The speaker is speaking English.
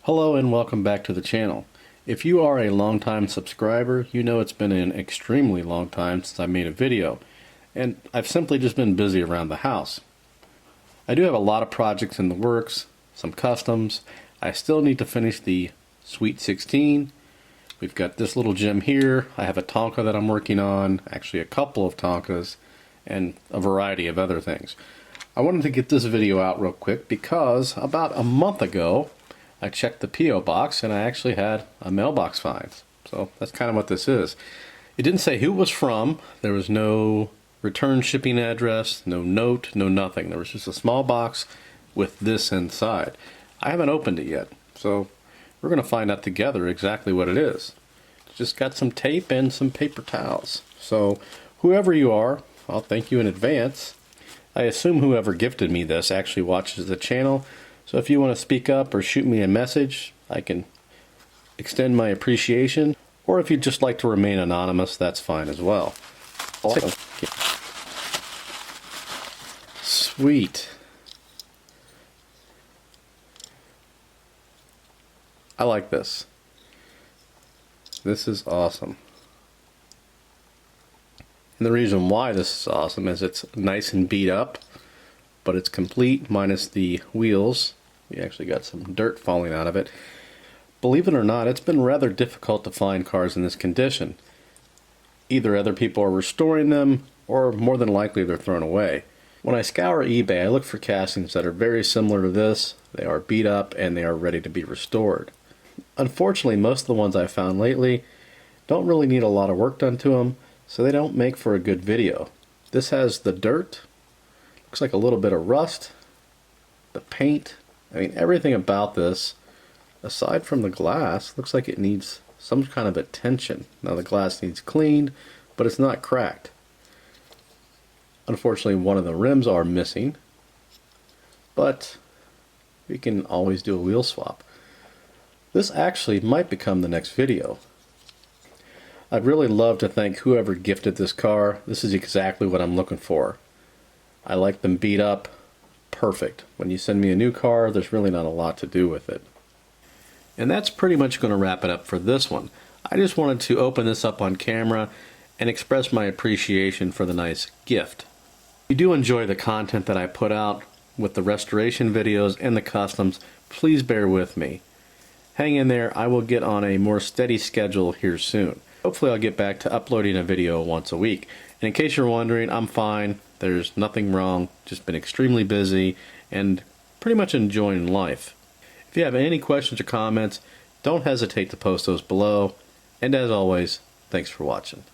Hello and welcome back to the channel. If you are a long-time subscriber, you know it's been an extremely long time since I made a video, and I've simply just been busy around the house. I do have a lot of projects in the works, some customs. I still need to finish the Sweet 16. We've got this little gem here. I have a Tonka that I'm working on, actually a couple of Tonkas, and a variety of other things. I wanted to get this video out real quick because about a month ago I checked the P.O. box and I actually had a mailbox find. So that's kind of what this is. It didn't say who it was from. There was no return shipping address, no note, no nothing. There was just a small box with this inside. I haven't opened it yet, so we're going to find out together exactly what it is. It's just got some tape and some paper towels. So whoever you are, I'll thank you in advance. I assume whoever gifted me this actually watches the channel. So if you want to speak up or shoot me a message, I can extend my appreciation. Or if you'd just like to remain anonymous, that's fine as well. Sweet. I like this. This is awesome. And the reason why this is awesome is it's nice and beat up, but it's complete minus the wheels. We actually got some dirt falling out of it. Believe it or not, it's been rather difficult to find cars in this condition. Either other people are restoring them, or more than likely they're thrown away. When I scour eBay, I look for castings that are very similar to this. They are beat up and they are ready to be restored. Unfortunately, most of the ones I've found lately don't really need a lot of work done to them, so they don't make for a good video. This has the dirt. Looks like a little bit of rust, the paint. I mean, everything about this, aside from the glass, looks like it needs some kind of attention. Now the glass needs cleaned, but it's not cracked. Unfortunately, one of the rims are missing, but we can always do a wheel swap. This actually might become the next video. I'd really love to thank whoever gifted this car. This is exactly what I'm looking for. I like them beat up. Perfect. When you send me a new car, there's really not a lot to do with it. And that's pretty much going to wrap it up for this one. I just wanted to open this up on camera and express my appreciation for the nice gift. If you do enjoy the content that I put out with the restoration videos and the customs, please bear with me. Hang in there. I will get on a more steady schedule here soon. Hopefully I'll get back to uploading a video once a week. And in case you're wondering, I'm fine. There's nothing wrong. Just been extremely busy and pretty much enjoying life. If you have any questions or comments, don't hesitate to post those below. And as always, thanks for watching.